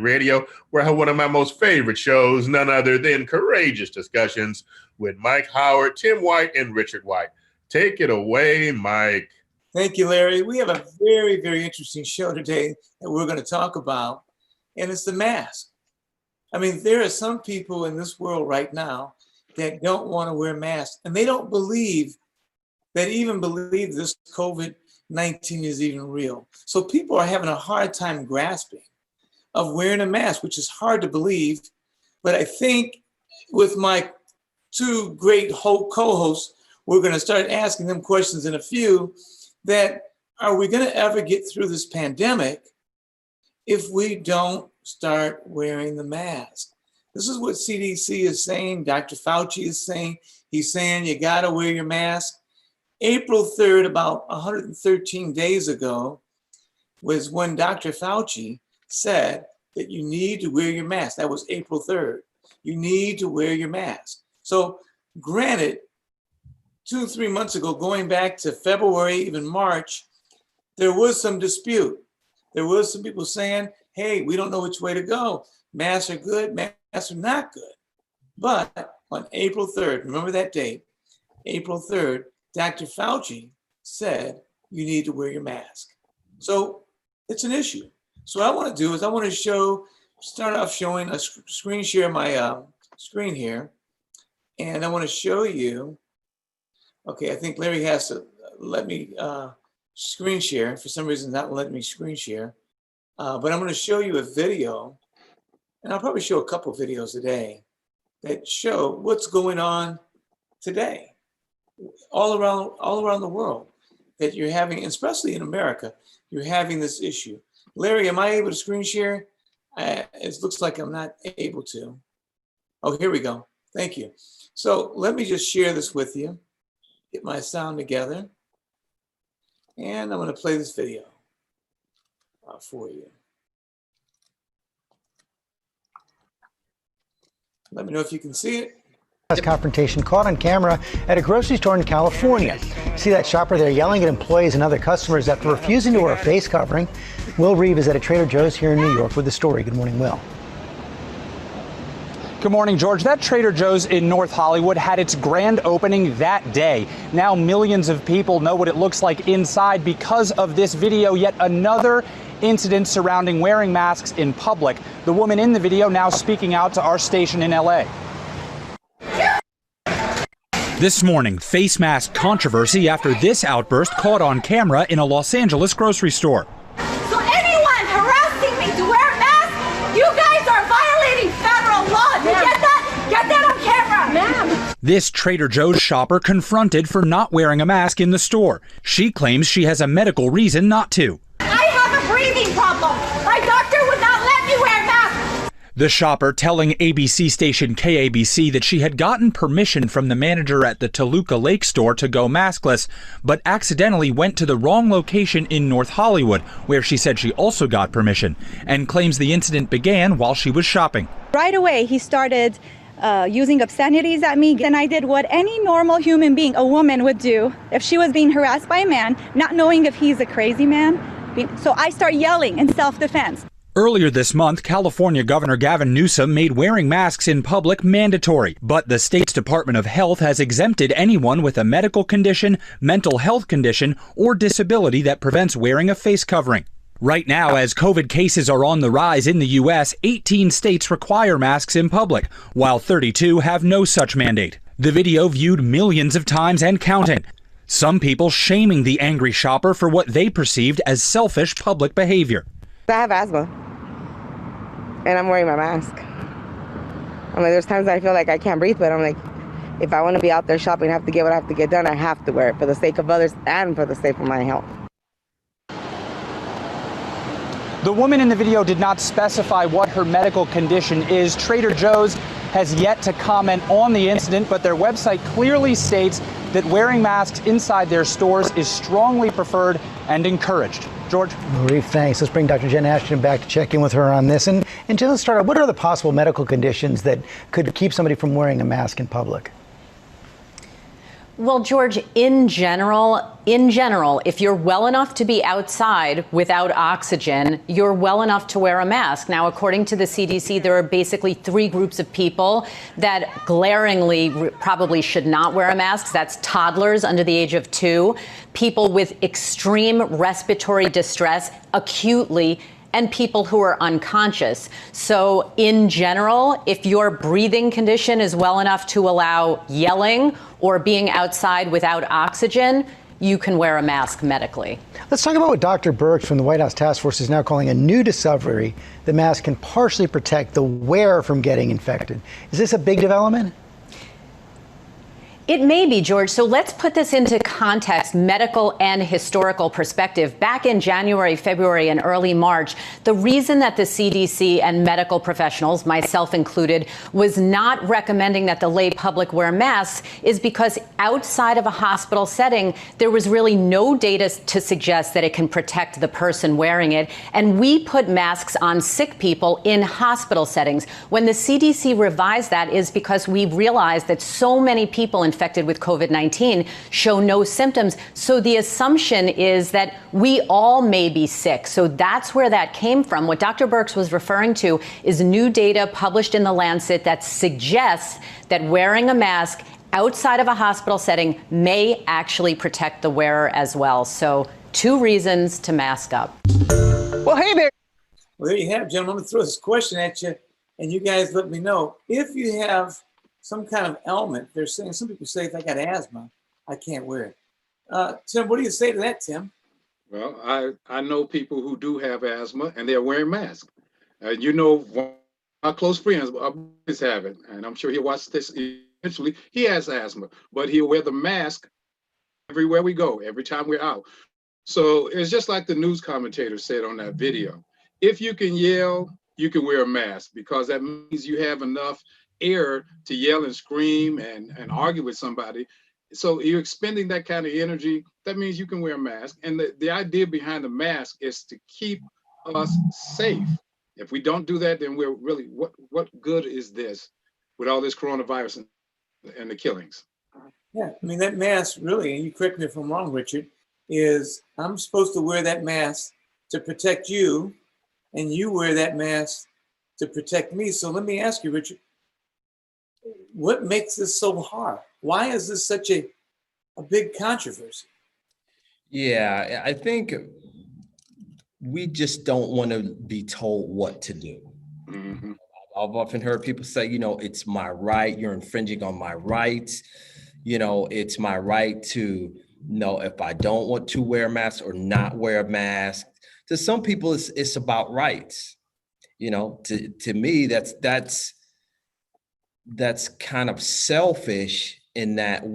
Radio, where I have one of my most favorite shows, none other than Courageous Discussions with Mike Howard, Tim White, and Richard White. Take it away, Mike. Thank you, Larry. We have a very, very interesting show today that we're going to talk about, and it's the mask. I mean, there are some people in this world right now that don't want to wear masks, and they don't believe this COVID-19 is even real. So people are having a hard time grasping of wearing a mask, which is hard to believe. But I think with my two great co-hosts, we're going to start asking them questions in a few that are we going to ever get through this pandemic if we don't start wearing the mask? This is what CDC is saying. Dr. Fauci is saying. He's saying you got to wear your mask. April 3rd, about 113 days ago, was when Dr. Fauci said that you need to wear your mask. That was April 3rd. You need to wear your mask. So granted, 2-3 months ago, going back to February, even March, there was some dispute. There was some people saying, hey, we don't know which way to go. Masks are good, masks are not good. But on April 3rd, remember that date, April 3rd, Dr. Fauci said you need to wear your mask. So it's an issue. So what I want to do is I want to start off showing a screen share my screen here. And I want to show you, okay, I think Larry has to let me screen share. For some reason, not letting me screen share. But I'm going to show you a video, and I'll probably show a couple videos today that show what's going on today, all around the world, that you're having, especially in America, you're having this issue. Larry, am I able to screen share? It looks like I'm not able to. Oh, here we go. Thank you. So let me just share this with you, get my sound together, and I'm going to play this video for you. Let me know if you can see it. Confrontation caught on camera at a grocery store in California. See that shopper there yelling at employees and other customers after refusing to wear a face covering. Will Reeve is at a Trader Joe's here in New York with the story. Good morning, Will. Good morning, George. That Trader Joe's in North Hollywood had its grand opening that day. Now millions of people know what it looks like inside because of this video. Yet another incident surrounding wearing masks in public. The woman in the video now speaking out to our station in LA. This morning, face mask controversy after this outburst caught on camera in a Los Angeles grocery store. So anyone harassing me to wear a mask, you guys are violating federal law. Do you get that? Get that on camera. Ma'am. This Trader Joe's shopper confronted for not wearing a mask in the store. She claims she has a medical reason not to. I have a breathing problem. My doctor would not let me wear a mask. The shopper telling ABC station KABC that she had gotten permission from the manager at the Toluca Lake store to go maskless, but accidentally went to the wrong location in North Hollywood, where she said she also got permission, and claims the incident began while she was shopping. Right away, he started using obscenities at me, and I did what any normal human being, a woman, would do if she was being harassed by a man, not knowing if he's a crazy man. So I start yelling in self-defense. Earlier this month, California Governor Gavin Newsom made wearing masks in public mandatory, but the state's Department of Health has exempted anyone with a medical condition, mental health condition, or disability that prevents wearing a face covering. Right now, as COVID cases are on the rise in the U.S., 18 states require masks in public, while 32 have no such mandate. The video viewed millions of times and counting. Some people shaming the angry shopper for what they perceived as selfish public behavior. I have asthma, and I'm wearing my mask. I'm like, there's times I feel like I can't breathe, but I'm like, if I want to be out there shopping, I have to get what I have to get done. I have to wear it for the sake of others and for the sake of my health. The woman in the video did not specify what her medical condition is. Trader Joe's has yet to comment on the incident, but their website clearly states that wearing masks inside their stores is strongly preferred and encouraged. George? Marie, thanks. Let's bring Dr. Jen Ashton back to check in with her on this. And Jen, let's start out. What are the possible medical conditions that could keep somebody from wearing a mask in public? Well, George, in general, if you're well enough to be outside without oxygen, you're well enough to wear a mask. Now, according to the CDC, there are basically 3 groups of people that glaringly probably should not wear a mask. That's toddlers under the age of 2, people with extreme respiratory distress, acutely, and people who are unconscious. So in general, if your breathing condition is well enough to allow yelling or being outside without oxygen, you can wear a mask medically. Let's talk about what Dr. Birx from the White House Task Force is now calling a new discovery. The mask can partially protect the wearer from getting infected. Is this a big development? It may be, George. So let's put this into context, medical and historical perspective. Back in January, February, and early March, the reason that the CDC and medical professionals, myself included, was not recommending that the lay public wear masks is because outside of a hospital setting, there was really no data to suggest that it can protect the person wearing it. And we put masks on sick people in hospital settings. When the CDC revised that is because we realized that so many people infected with COVID-19 show no symptoms. So the assumption is that we all may be sick. So that's where that came from. What Dr. Birx was referring to is new data published in The Lancet that suggests that wearing a mask outside of a hospital setting may actually protect the wearer as well. So 2 reasons to mask up. Well, hey there. Well, there you have it, gentlemen. I'm going to throw this question at you, and you guys let me know. If you have some kind of ailment, they're saying, some people say, if I got asthma, I can't wear it. Tim, what do you say to that, Tim? Well, I know people who do have asthma and they're wearing masks. You know, one of my close friends always have it, and I'm sure he'll watch this eventually. He has asthma, but he'll wear the mask everywhere we go, every time we're out. So it's just like the news commentator said on that video. If you can yell, you can wear a mask, because that means you have enough air to yell and scream and argue with somebody. So you're expending that kind of energy. That means you can wear a mask. And the idea behind the mask is to keep us safe. If we don't do that, then we're really, what good is this with all this coronavirus and the killings? Yeah, I mean, that mask really, and you correct me if I'm wrong, Richard, is I'm supposed to wear that mask to protect you, and you wear that mask to protect me. So let me ask you, Richard, what makes this so hard? Why is this such a big controversy? Yeah, I think we just don't want to be told what to do. Mm-hmm. I've often heard people say, you know, it's my right, you're infringing on my rights. You know, it's my right to know if I don't want to wear a mask or not wear a mask. To some people, it's about rights. You know, to me, that's kind of selfish in that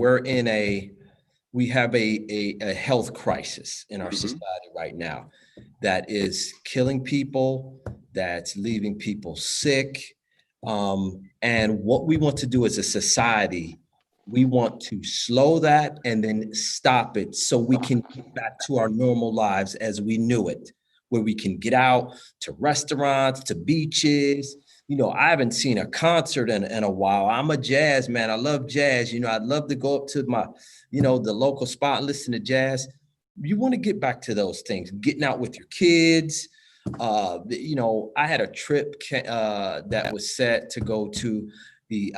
we have a health crisis in our society right now that is killing people, that's leaving people sick. And what we want to do as a society, we want to slow that and then stop it so we can get back to our normal lives as we knew it, where we can get out to restaurants, to beaches. You know, I haven't seen a concert in a while. I'm a jazz man. I love jazz. You know, I'd love to go up to my, you know, the local spot and listen to jazz. You want to get back to those things, getting out with your kids. You know, I had a trip that was set to go to the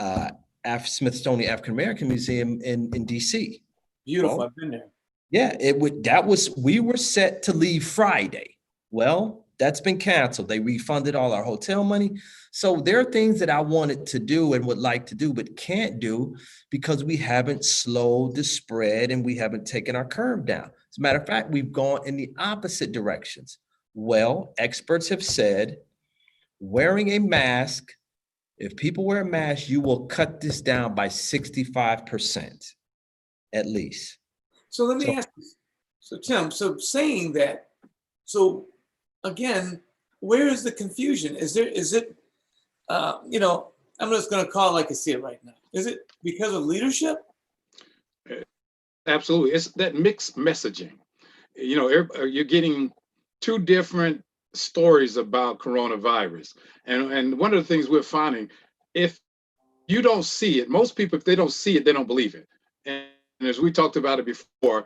Smithsonian African American Museum in DC. Beautiful, Well, I've been there. yeah, we were set to leave Friday. Well, that's been canceled. They refunded all our hotel money. So there are things that I wanted to do and would like to do, but can't do because we haven't slowed the spread and we haven't taken our curve down. As a matter of fact, we've gone in the opposite directions. Well, experts have said wearing a mask, if people wear a mask, you will cut this down by 65% at least. So let me ask you, so Tim, so saying that, so again, where is the confusion? Is it, you know, I'm just going to call it like I see it right now. Is it because of leadership? Absolutely. It's that mixed messaging. You know, you're getting 2 different stories about coronavirus. And one of the things we're finding, if you don't see it, most people, if they don't see it, they don't believe it. And as we talked about it before,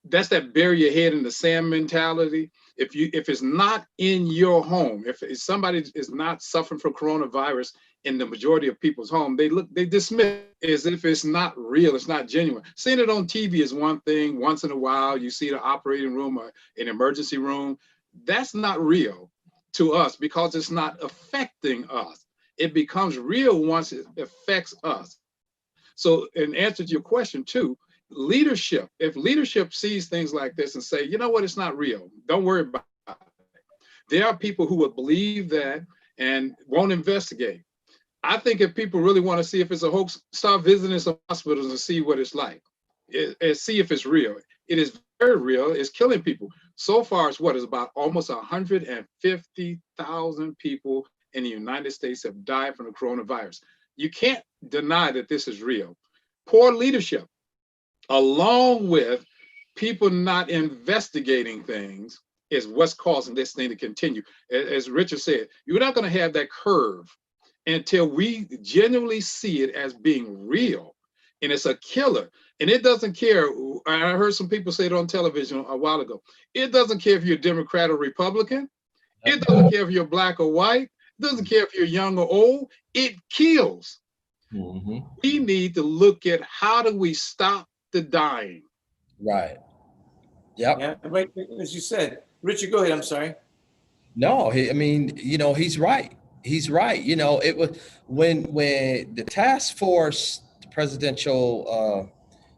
that's that bury your head in the sand mentality. If it's not in your home, if somebody is not suffering from coronavirus in the majority of people's home, they dismiss it as if it's not real, it's not genuine. Seeing it on TV is one thing. Once in a while, you see the operating room or an emergency room. That's not real to us because it's not affecting us. It becomes real once it affects us. So in answer to your question too, leadership, if leadership sees things like this and say, you know what, it's not real, don't worry about it. There are people who would believe that and won't investigate. I think if people really want to see if it's a hoax, start visiting some hospitals and see what it's like, and see if it's real. It is very real. It's killing people. So far, it's about almost 150,000 people in the United States have died from the coronavirus. You can't deny that this is real. Poor leadership, along with people not investigating things, is what's causing this thing to continue. As Richard said, you're not going to have that curve until we genuinely see it as being real. And it's a killer. And it doesn't care. I heard some people say it on television a while ago. It doesn't care if you're Democrat or Republican. It doesn't care if you're black or white. It doesn't care if you're young or old. It kills. Mm-hmm. We need to look at how do we stop the dying. Right. Yep. Yeah, right. As you said, Richard, go ahead. I'm sorry. No, he's right. He's right. It was when the task force, the presidential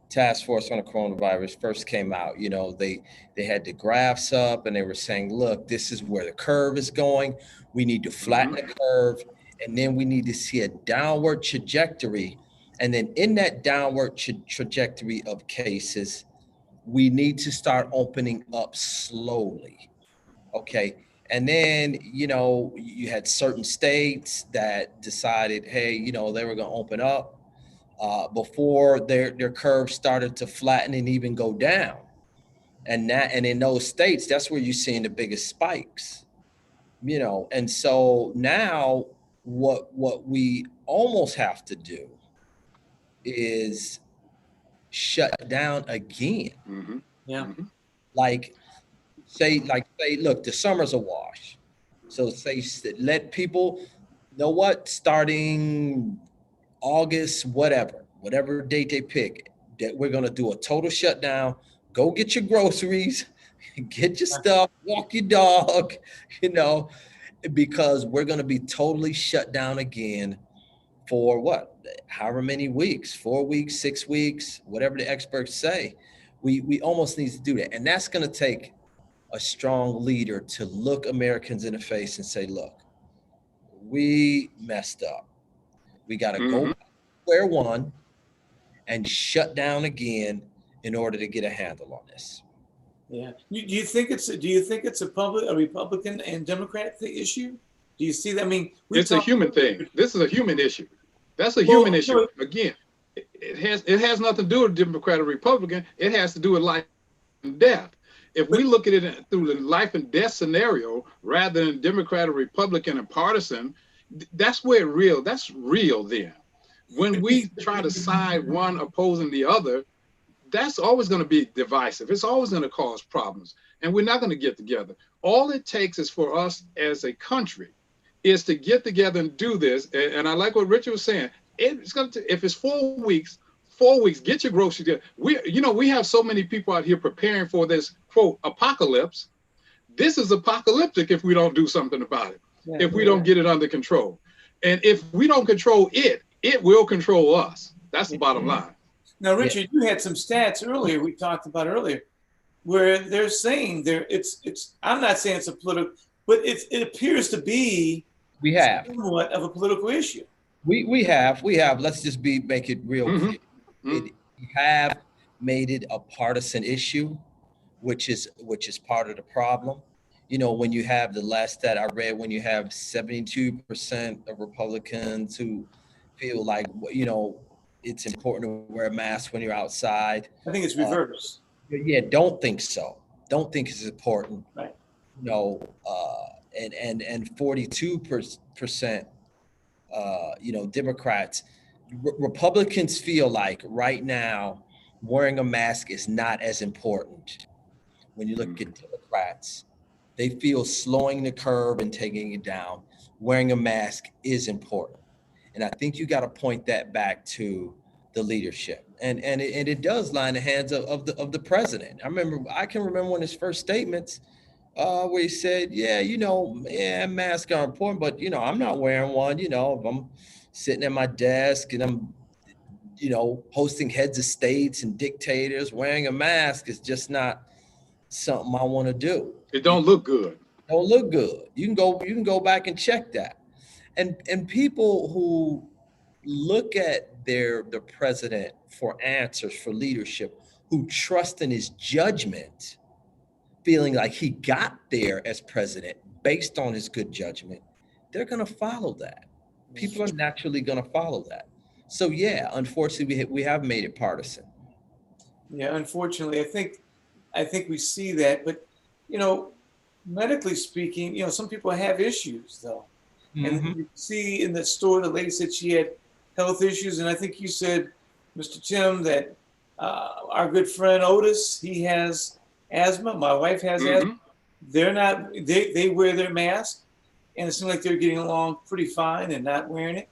task force on the coronavirus first came out, they had the graphs up and they were saying, look, this is where the curve is going. We need to flatten the curve. And then we need to see a downward trajectory. And then in that downward trajectory of cases, we need to start opening up slowly. Okay. And then, you had certain states that decided, hey, they were going to open up before their curve started to flatten and even go down. And in those states, that's where you're seeing the biggest spikes, and so now what we almost have to do is shut down again. Mm-hmm. Yeah. Like say, look, the summer's a wash. So let people know what, starting August, whatever date they pick, that we're going to do a total shutdown. Go get your groceries, get your stuff, walk your dog, because we're going to be totally shut down again for however many weeks, 4 weeks, 6 weeks, whatever the experts say. We almost need to do that. And that's going to take a strong leader to look Americans in the face and say, look, we messed up. We got to go back to square one and shut down again in order to get a handle on this. Yeah. Do you think it's a Republican and Democrat issue? Do you see that? I mean, it's a human thing. This is a human issue. That's a human issue. Again, it has nothing to do with Democrat or Republican. It has to do with life and death. If we look at it through the life and death scenario rather than Democrat or Republican and partisan, that's real then. When we try to side one opposing the other, that's always going to be divisive. It's always going to cause problems, and we're not going to get together. All it takes is for us as a country is to get together and do this. And I like what Richard was saying. It's going to, if it's 4 weeks, get your groceries together. We have so many people out here preparing for this, quote, apocalypse. This is apocalyptic if we don't do something about it, if we don't get it under control. And if we don't control it, it will control us. That's the bottom line. Now, Richard, you had some stats earlier, we talked about earlier, where they're saying I'm not saying it's a political, but it appears to be somewhat of a political issue. We have, let's just make it real clear. We have made it a partisan issue, which is part of the problem. When you have the last stat I read, when you have 72% of Republicans who feel like, it's important to wear a mask when you're outside. I think it's reverse. Don't think so. Don't think it's important. Right. And 42%, Democrats, Republicans feel like right now wearing a mask is not as important. When you look at Democrats, they feel slowing the curve and taking it down, wearing a mask is important. And I think you got to point that back to the leadership. And it does lie in the hands of the president. I can remember one of his first statements where he said, masks are important, but, I'm not wearing one. If I'm sitting at my desk and I'm, hosting heads of states and dictators, wearing a mask is just not something I want to do. It don't look good. Don't look good. You can go back and check that. And people who look at the president for answers, for leadership, who trust in his judgment, feeling like he got there as president based on his good judgment, they're going to follow that. People are naturally going to follow that. So yeah, unfortunately, we have made it partisan. Yeah, unfortunately, I think we see that, but medically speaking, some people have issues though. And you see in the store, the lady said she had health issues, and I think you said, Mr. Tim, that our good friend Otis, he has asthma. My wife has asthma. They wear their mask, and it seems like they're getting along pretty fine and not wearing it.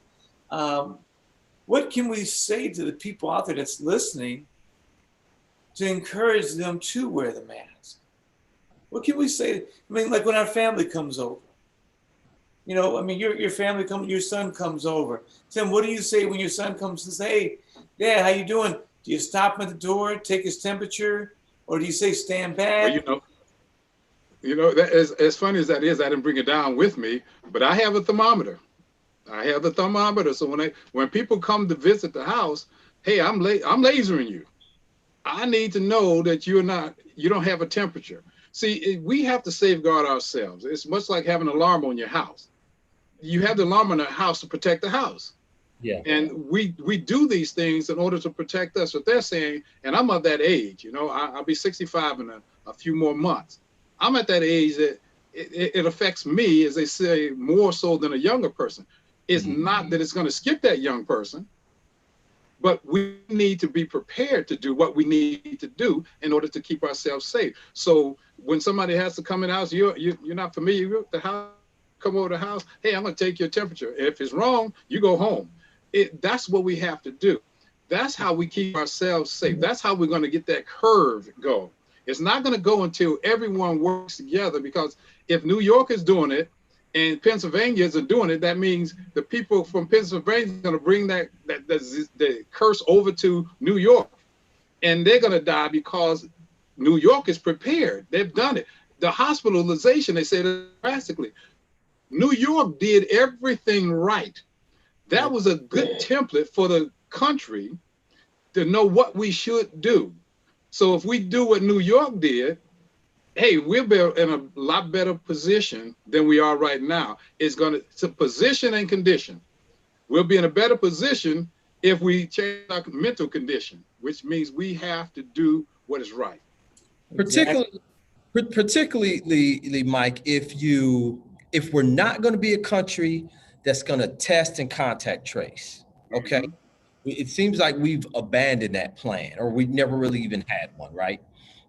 What can we say to the people out there that's listening to encourage them to wear the mask? What can we say? I mean, like when our family comes over, your family your son comes over. Tim, what do you say when your son comes and say, "Hey, Dad, how you doing?" Do you stop him at the door, take his temperature, or do you say stand back? Well, that as funny as that is, I didn't bring it down with me, but I have a thermometer. So when people come to visit the house, hey, I'm lasering you. I need to know that you don't have a temperature. See, we have to safeguard ourselves. It's much like having an alarm on your house. You have the alarm on the house to protect the house. Yeah. And we do these things in order to protect us. What they're saying, and I'm of that age, I'll be 65 in a few more months. I'm at that age that it affects me, as they say, more so than a younger person. It's not that it's going to skip that young person, but we need to be prepared to do what we need to do in order to keep ourselves safe. So when somebody has to come in the house, you're not familiar with the house, come over the house, hey, I'm going to take your temperature. If it's wrong, you go home. That's what we have to do. That's how we keep ourselves safe. That's how we're going to get that curve going. It's not going to go until everyone works together, because if New York is doing it and Pennsylvania isn't doing it, that means the people from Pennsylvania are going to bring the curse over to New York, and they're going to die because New York is prepared. They've done it. The hospitalization, they said drastically. New York did everything right. That was a good template for the country to know what we should do. So if we do what New York did, hey, we'll be in a lot better position than we are right now. It's position and condition. We'll be in a better position if we change our mental condition, which means we have to do what is right. Particularly, Mike, if we're not going to be a country that's going to test and contact trace, okay? It seems like we've abandoned that plan, or we never really even had one, right?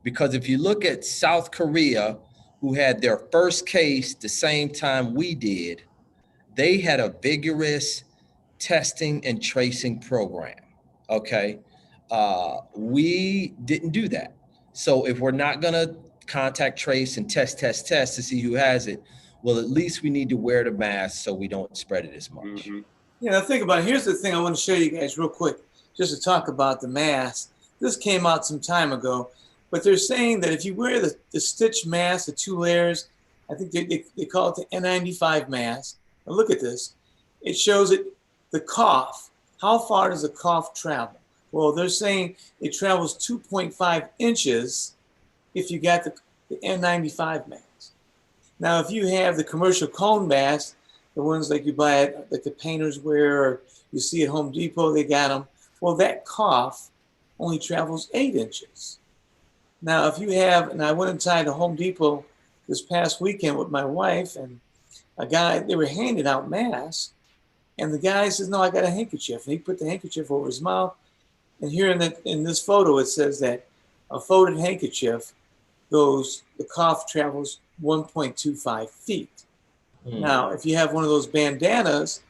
Because if you look at South Korea, who had their first case the same time we did, they had a vigorous testing and tracing program, okay? We didn't do that. So if we're not gonna contact trace and test to see who has it, well, at least we need to wear the mask so we don't spread it as much. Yeah, think about it. Here's the thing I want to show you guys real quick, just to talk about the mask. This came out some time ago, but they're saying that if you wear the stitch mask, the 2 layers, I think they call it the N95 mask. Now look at this. It shows the cough. How far does the cough travel? Well, they're saying it travels 2.5 inches if you got the N95 mask. Now, if you have the commercial cone mask, the ones like you buy at, like the painters wear, or you see at Home Depot, they got them. Well, that cough only travels 8 inches. Now, if you have, and I went inside the Home Depot this past weekend with my wife, and they were handing out masks, and the guy says, "No, I got a handkerchief." And he put the handkerchief over his mouth, And here in this photo, it says that a folded handkerchief the cough travels 1.25 feet. Now, if you have one of those bandanas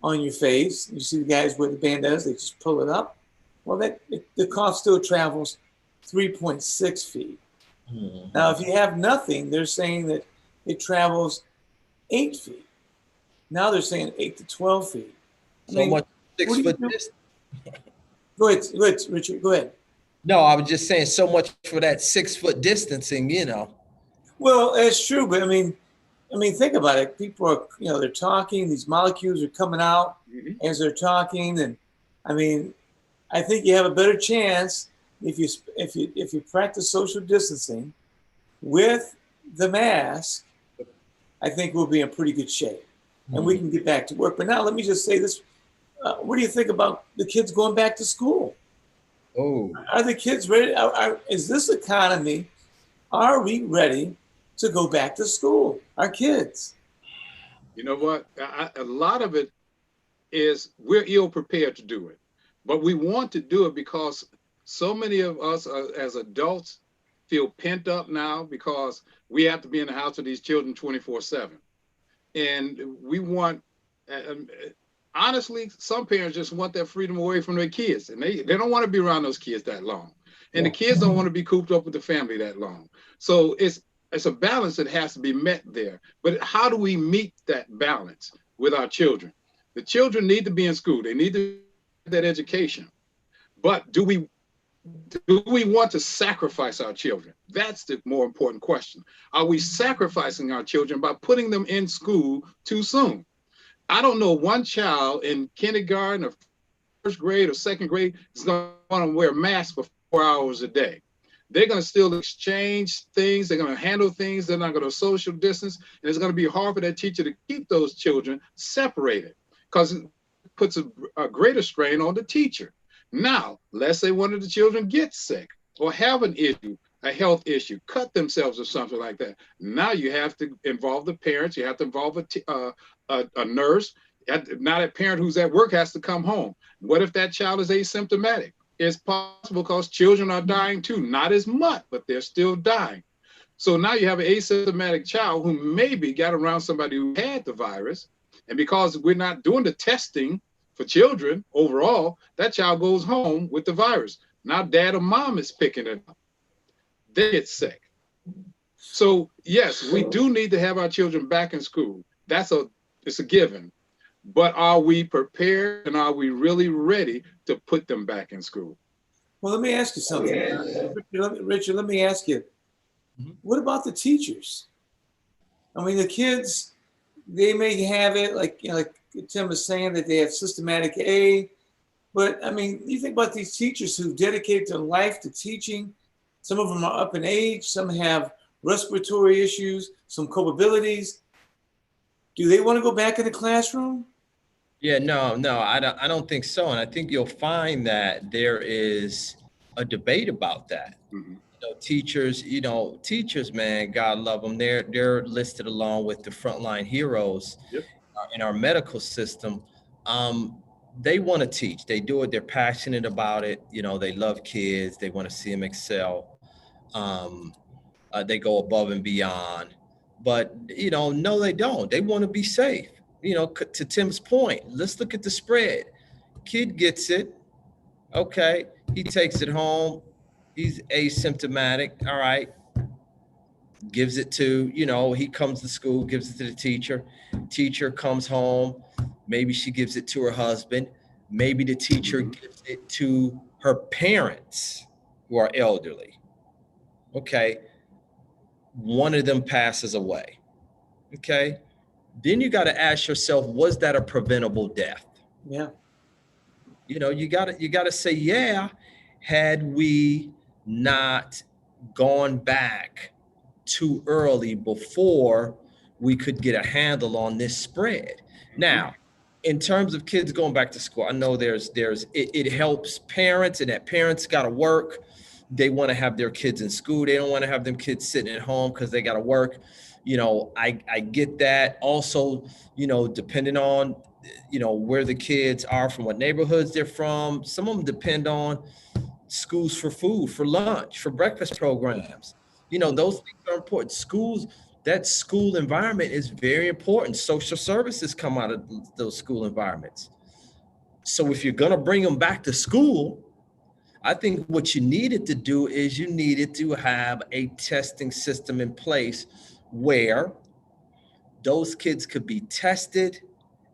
on your face, you see the guys with the bandanas, they just pull it up. Well, the cough still travels 3.6 feet. Now, if you have nothing, they're saying that it travels 8 feet. Now they're saying 8 to 12 feet. Much 6 foot distance. Go ahead, Richard, go ahead. No, I was just saying so much for that 6 foot distancing, you know. Well, that's true, but I mean, think about it. People are, they're talking. These molecules are coming out as they're talking, and I mean, I think you have a better chance if you practice social distancing with the mask. I think we'll be in pretty good shape, and we can get back to work. But now, let me just say this: what do you think about the kids going back to school? Oh, are the kids ready? Is this economy? Are we ready to go back to school? Our kids. You know what? A lot of it is we're ill prepared to do it, but we want to do it because so many of us as adults feel pent up now because we have to be in the house with these children 24/7, and we want. Honestly, some parents just want that freedom away from their kids, and they don't want to be around those kids that long, and the kids don't want to be cooped up with the family that long. So it's a balance that has to be met there. But how do we meet that balance with our children? The children need to be in school. They need to get that education. But do we want to sacrifice our children? That's the more important question. Are we sacrificing our children by putting them in school too soon? I don't know one child in kindergarten or first grade or second grade is going to want to wear a mask for 4 hours a day. They're going to still exchange things. They're going to handle things. They're not going to social distance. And it's going to be hard for that teacher to keep those children separated because it puts a greater strain on the teacher. Now, let's say one of the children gets sick or have an issue, a health issue, cut themselves or something like that. Now you have to involve the parents. You have to involve a nurse. Now that parent who's at work has to come home. What if that child is asymptomatic? It's possible because children are dying too, not as much, but they're still dying. So now you have an asymptomatic child who maybe got around somebody who had the virus. And because we're not doing the testing for children overall, that child goes home with the virus. Now dad or mom is picking it up. They get sick. So yes, we do need to have our children back in school. It's a given. But are we prepared and are we really ready to put them back in school? Well, let me ask you something. Richard, let me ask you, what about the teachers? I mean, the kids, they may have it like Tim was saying that they have systematic A, but I mean, you think about these teachers who dedicate their life to teaching. Some of them are up in age, some have respiratory issues, some comorbidities. Do they want to go back in the classroom? Yeah, no, I don't think so. And I think you'll find that there is a debate about that. Teachers, man, God love them. They're listed along with the frontline heroes in our medical system. They want to teach. They do it. They're passionate about it. They love kids. They want to see them excel. They go above and beyond. But, no, they don't. They want to be safe. To Tim's point, let's look at the spread. Kid gets it. Okay. He takes it home. He's asymptomatic. All right. Gives it to, he comes to school, gives it to the teacher. Teacher comes home. Maybe she gives it to her husband. Maybe the teacher gives it to her parents who are elderly. Okay. One of them passes away. Okay. Then you got to ask yourself, was that a preventable death? Yeah. You got to say, yeah, had we not gone back too early before we could get a handle on this spread. Now, in terms of kids going back to school, I know it helps parents, and that parents got to work. They want to have their kids in school. They don't want to have them kids sitting at home because they got to work. I get that. Also, depending on, where the kids are from, what neighborhoods they're from. Some of them depend on schools for food, for lunch, for breakfast programs. Those things are important. Schools, that school environment is very important. Social services come out of those school environments. So if you're going to bring them back to school, I think what you needed to do is you needed to have a testing system in place where those kids could be tested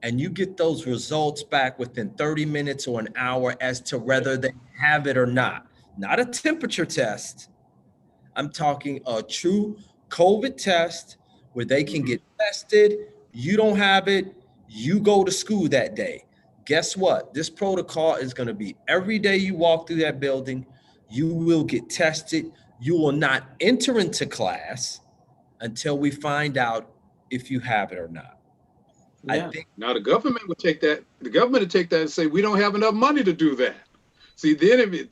and you get those results back within 30 minutes or an hour as to whether they have it or not. Not a temperature test. I'm talking a true COVID test where they can get tested. You don't have it, you go to school that day. Guess what? This protocol is going to be every day you walk through that building, you will get tested. You will not enter into class until we find out if you have it or not. Yeah. I think now the government would take that. The government would take that and say, we don't have enough money to do that. See, then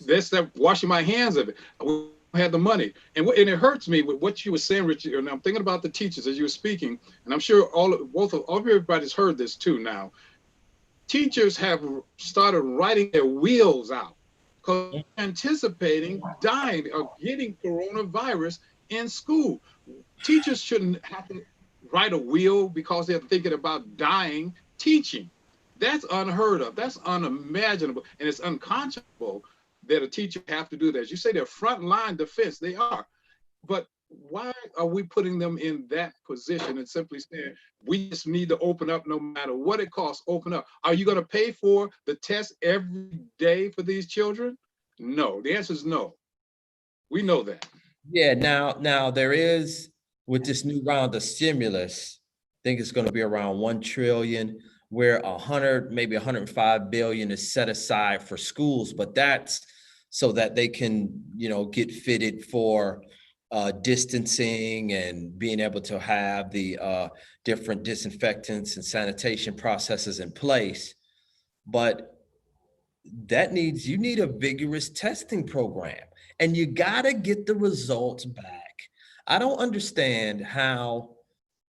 they start washing my hands of it. We don't have the money. And it hurts me with what you were saying, Richard. And I'm thinking about the teachers as you were speaking. And I'm sure everybody's heard this too now. Teachers have started writing their wheels out because anticipating dying or getting coronavirus in school. Teachers shouldn't have to write a will because they're thinking about dying teaching. That's unheard of. That's unimaginable. And it's unconscionable that a teacher have to do that. As you say, they're frontline defense. They are. But why are we putting them in that position and simply saying, we just need to open up no matter what it costs, open up? Are you going to pay for the test every day for these children? No. The answer is no. We know that. Yeah, now there is, with this new round of stimulus, I think it's going to be around 1 trillion, where 100, maybe 105 billion is set aside for schools, but that's so that they can, get fitted for distancing and being able to have the different disinfectants and sanitation processes in place. But you need a vigorous testing program, and you gotta get the results back. I don't understand how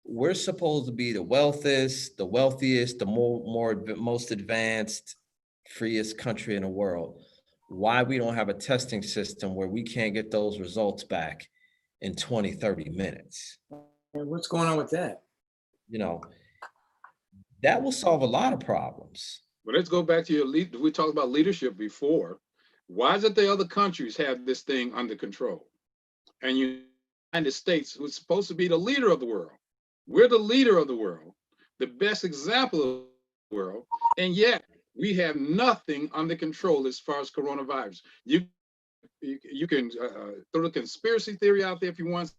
we're supposed to be the wealthiest, the most advanced, freest country in the world. Why we don't have a testing system where we can't get those results back in 20, 30 minutes. What's going on with that? That will solve a lot of problems. But let's go back to your lead. We talked about leadership before. Why is it the other countries have this thing under control? And United States, who's supposed to be the leader of the world, we're the leader of the world, the best example of the world, and yet we have nothing under control as far as coronavirus. You can throw the conspiracy theory out there if you want.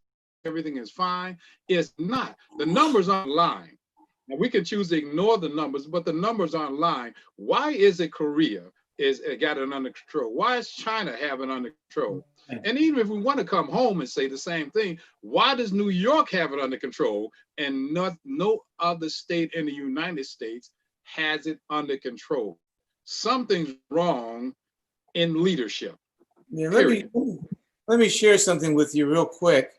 Everything is fine. It's not. The numbers aren't lying. Now, we can choose to ignore the numbers, but the numbers aren't lying. Why is it Korea got it under control? Why is China having it under control? And even if we want to come home and say the same thing, why does New York have it under control and no other state in the United States has it under control? Something's wrong in leadership. Yeah, let me share something with you real quick.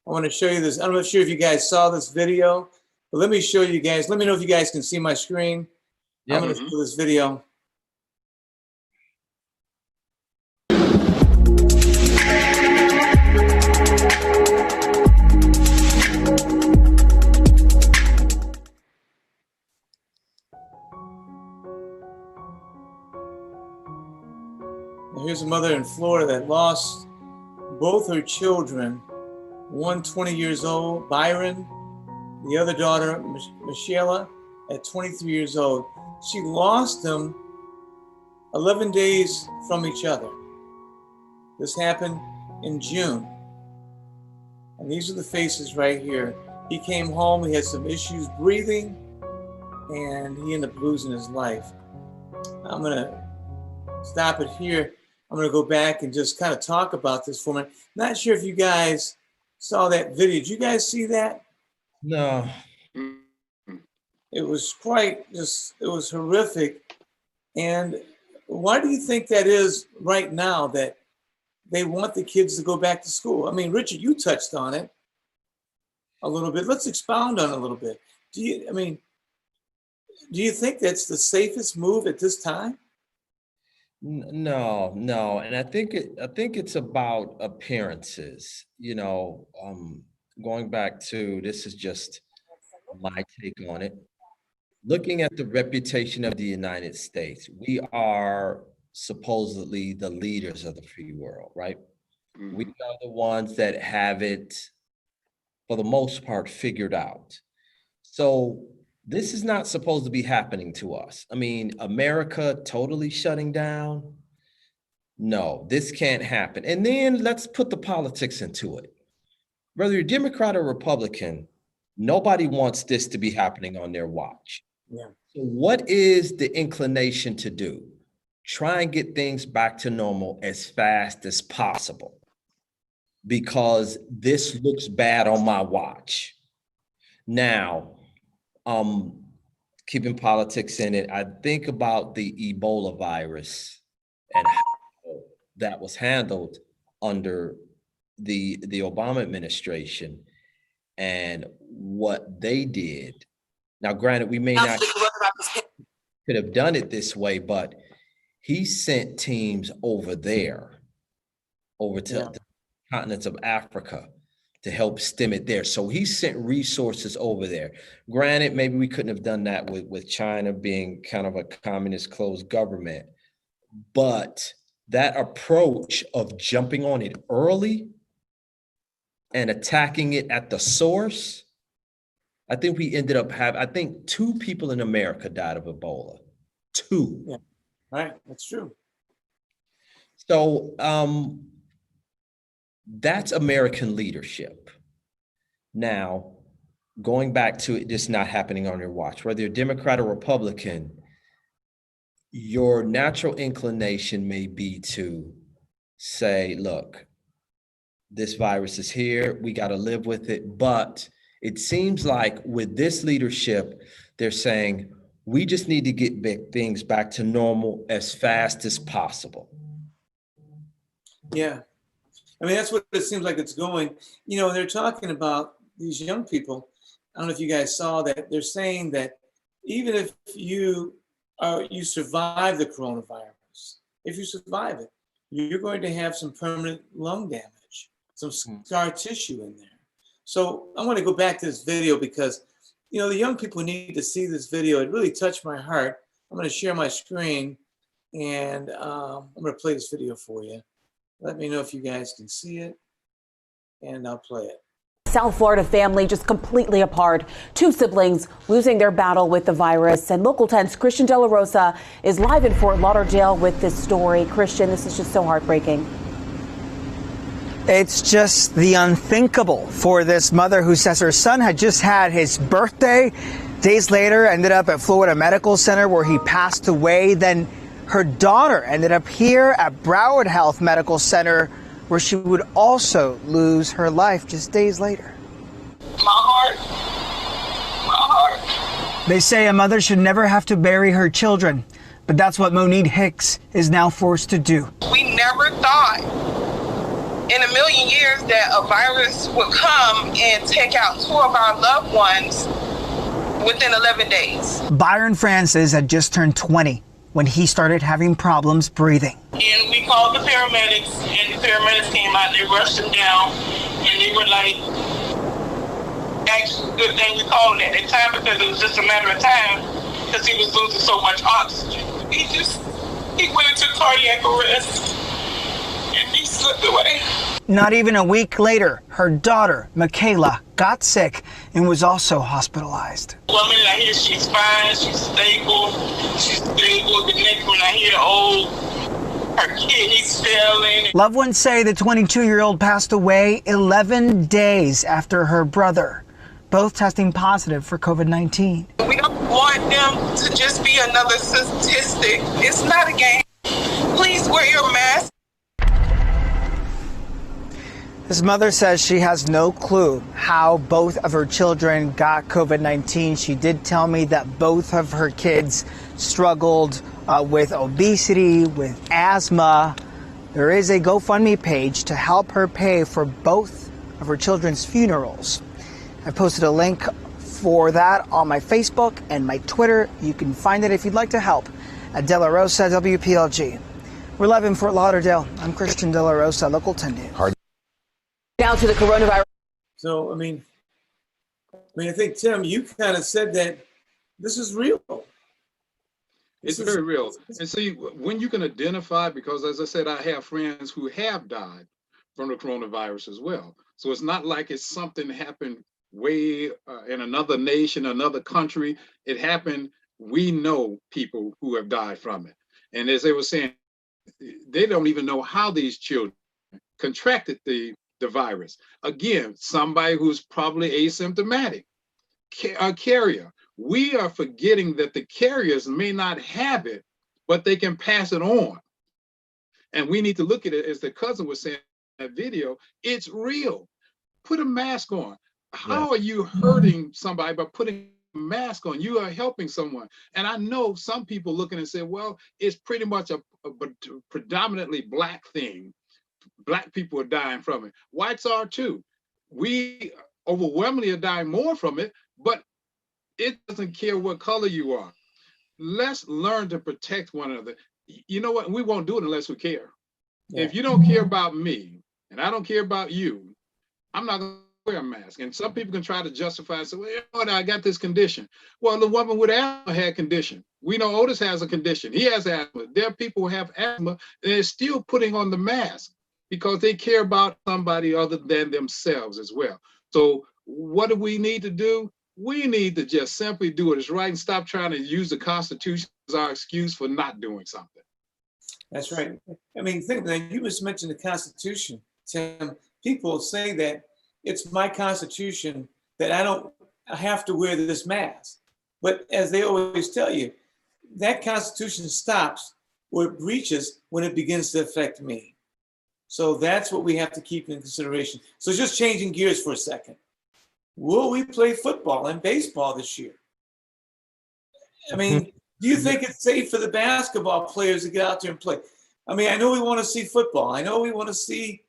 I want to show you this. I'm not sure if you guys saw this video, but let me show you guys. Let me know if you guys can see my screen. Yeah. I'm going to show this video. Here's a mother in Florida that lost both her children, one 20 years old, Byron, the other daughter, Michelle, at 23 years old. She lost them 11 days from each other. This happened in June. And these are the faces right here. He came home, he had some issues breathing, and he ended up losing his life. I'm gonna stop it here. I'm gonna go back and just kind of talk about this for a minute. Not sure if you guys saw that video. Did you guys see that? No. It was it was horrific. And why do you think that is right now, that they want the kids to go back to school? I mean, Richard, you touched on it. a little bit. Let's expound on it a little bit. Do you think that's the safest move at this time? No, and I think it's about appearances. Going back to, this is just my take on it. Looking at the reputation of the United States, we are supposedly the leaders of the free world, right? Mm-hmm. We are the ones that have it, for the most part, figured out. So this is not supposed to be happening to us. I mean, America totally shutting down. No, this can't happen. And then let's put the politics into it. Whether you're Democrat or Republican, nobody wants this to be happening on their watch. Yeah. So what is the inclination to do? Try and get things back to normal as fast as possible, because this looks bad on my watch. Now, keeping politics in it, I think about the Ebola virus and how that was handled under the Obama administration and what they did. Now, granted, we may not could have done it this way, but he sent teams over there, over to the continents of Africa to help stem it there. So he sent resources over there. Granted, maybe we couldn't have done that with China being kind of a communist closed government, but that approach of jumping on it early and attacking it at the source, I think we ended up I think 2 people in America died of Ebola. 2. Yeah, right, that's true. So that's American leadership. Now, going back to it just not happening on your watch, whether you're Democrat or Republican, your natural inclination may be to say, look, this virus is here, we got to live with it. But it seems like with this leadership, they're saying, we just need to get things back to normal as fast as possible. Yeah. I mean, that's what it seems like it's going. They're talking about these young people. I don't know if you guys saw that. They're saying that even if you survive the coronavirus, if you survive it, you're going to have some permanent lung damage, some scar tissue in there. So I want to go back to this video because, the young people need to see this video. It really touched my heart. I'm going to share my screen and I'm going to play this video for you. Let me know if you guys can see it, and I'll play it. South Florida family just completely apart. 2 siblings losing their battle with the virus. And Local 10's Christian De La Rosa is live in Fort Lauderdale with this story. Christian, this is just so heartbreaking. It's just the unthinkable for this mother who says her son had just had his birthday. Days later, ended up at Florida Medical Center where he passed away. Then her daughter ended up here at Broward Health Medical Center where she would also lose her life just days later. My heart. They say a mother should never have to bury her children, but that's what Monique Hicks is now forced to do. We never thought in a million years that a virus would come and take out 2 of our loved ones within 11 days. Byron Francis had just turned 20 when he started having problems breathing. And we called the paramedics, and the paramedics came out, they rushed him down, and they were like, actually, good thing we called him at that time because it was just a matter of time because he was losing so much oxygen. He went into cardiac arrest, and he slipped away. Not even a week later, her daughter, Michaela, got sick and was also hospitalized. One minute I hear she's fine, she's stable. The next one I hear, her kidneys failing. Loved ones say the 22-year-old passed away 11 days after her brother, both testing positive for COVID-19. We don't want them to just be another statistic. It's not a game. Please wear your mask. This mother says she has no clue how both of her children got COVID-19. She did tell me that both of her kids struggled with obesity, with asthma. There is a GoFundMe page to help her pay for both of her children's funerals. I posted a link for that on my Facebook and my Twitter. You can find it if you'd like to help at De La Rosa WPLG. We're live in Fort Lauderdale. I'm Christian De La Rosa, Local 10 News. Now to the coronavirus. So, I mean, I think, Tim, you kind of said that this is real. It's very real. And see, when you can identify, because as I said, I have friends who have died from the coronavirus as well. So it's not like it's something happened way in another nation, another country. It happened. We know people who have died from it. And as they were saying, they don't even know how these children contracted the virus. Again, somebody who's probably asymptomatic, a carrier. We are forgetting that the carriers may not have it, but they can pass it on. And we need to look at it, as the cousin was saying in that video, it's real. Put a mask on. How are you hurting somebody by putting a mask on? You are helping someone. And I know some people looking and say, well, it's pretty much a predominantly Black thing. Black people are dying from it. Whites are too. We overwhelmingly are dying more from it, but it doesn't care what color you are. Let's learn to protect one another. You know what? We won't do it unless we care. Yeah. If you don't care about me and I don't care about you, I'm not going to wear a mask. And some people can try to justify and say, well, you know what, I got this condition. Well, the woman with asthma had condition. We know Otis has a condition. He has asthma. There are people who have asthma and they're still putting on the mask because they care about somebody other than themselves as well. So what do we need to do? We need to just simply do what is right and stop trying to use the Constitution as our excuse for not doing something. That's right. I mean, think that you just mentioned the Constitution, Tim. People say that it's my Constitution that I have to wear this mask. But as they always tell you, that Constitution stops or it breaches when it begins to affect me. So that's what we have to keep in consideration. So just changing gears for a second. Will we play football and baseball this year? I mean, do you think it's safe for the basketball players to get out there and play? I mean, I know we want to see football. I know we want to see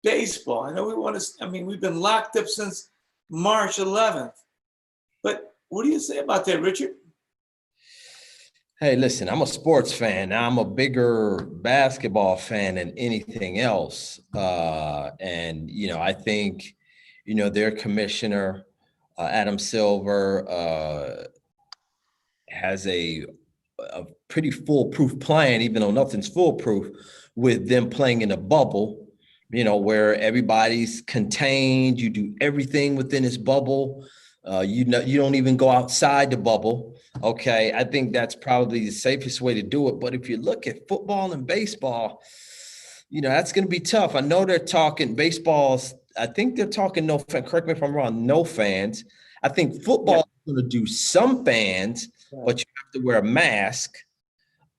baseball. I know we want to, I mean, we've been locked up since March 11th. But what do you say about that, Richard? Hey, listen, I'm a sports fan. I'm a bigger basketball fan than anything else. And, you know, I think, you know, their commissioner, Adam Silver, has a pretty foolproof plan, even though nothing's foolproof, with them playing in a bubble, you know, where everybody's contained. You do everything within this bubble. You don't even go outside the bubble. Okay, I think that's probably the safest way to do it. But if you look at football and baseball, you know, that's going to be tough. I know they're talking baseballs. I think they're talking no fans. Correct me if I'm wrong. No fans. I think football is going to do some fans, but you have to wear a mask.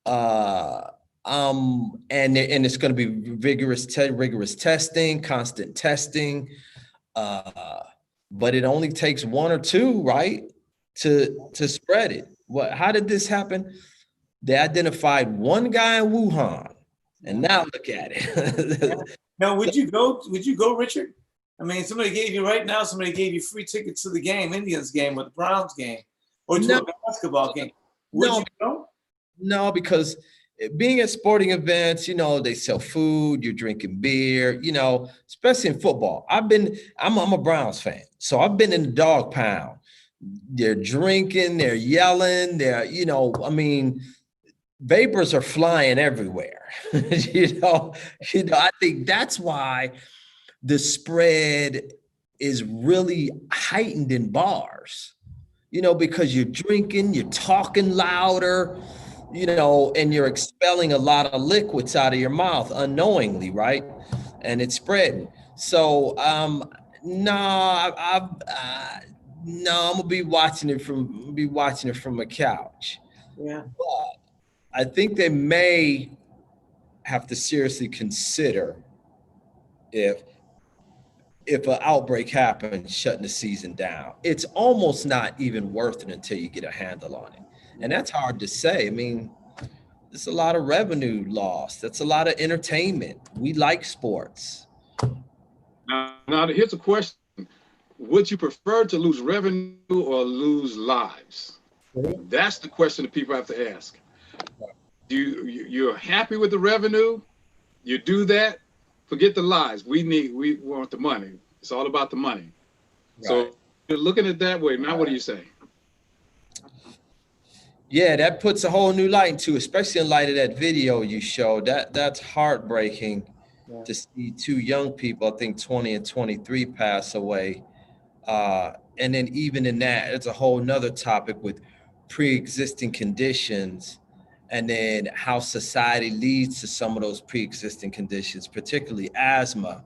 And it's going to be rigorous testing, constant testing. But it only takes one or two, right, to spread it. How did this happen? They identified one guy in Wuhan, and now look at it. Now, would you go, Richard? I mean, somebody gave you free tickets to the game, Indians game or the Browns game, or to a basketball game. Would you go? No, because being at sporting events, you know, they sell food, you're drinking beer, you know, especially in football. I'm a Browns fan, so I've been in the dog pound. They're drinking, they're yelling, you know, I mean, vapors are flying everywhere. you know, I think that's why the spread is really heightened in bars, you know, because you're drinking, you're talking louder, you know, and you're expelling a lot of liquids out of your mouth unknowingly, right? And it's spreading. So, no, I'm gonna be watching it from a couch. Yeah. But I think they may have to seriously consider if an outbreak happens, shutting the season down. It's almost not even worth it until you get a handle on it. And that's hard to say. I mean, there's a lot of revenue lost. That's a lot of entertainment. We like sports. Now here's a question. would you prefer to lose revenue or lose lives? That's the question that people have to ask. You're happy with the revenue? You do that, forget the lies. We want the money. It's all about the money. Right. So you're looking at it that way. Now, what do you say? Yeah, that puts a whole new light into, especially in light of that video you showed. That's heartbreaking to see two young people, I think 20 and 23, pass away. And then even in that, it's a whole nother topic with pre-existing conditions, and then how society leads to some of those pre-existing conditions, particularly asthma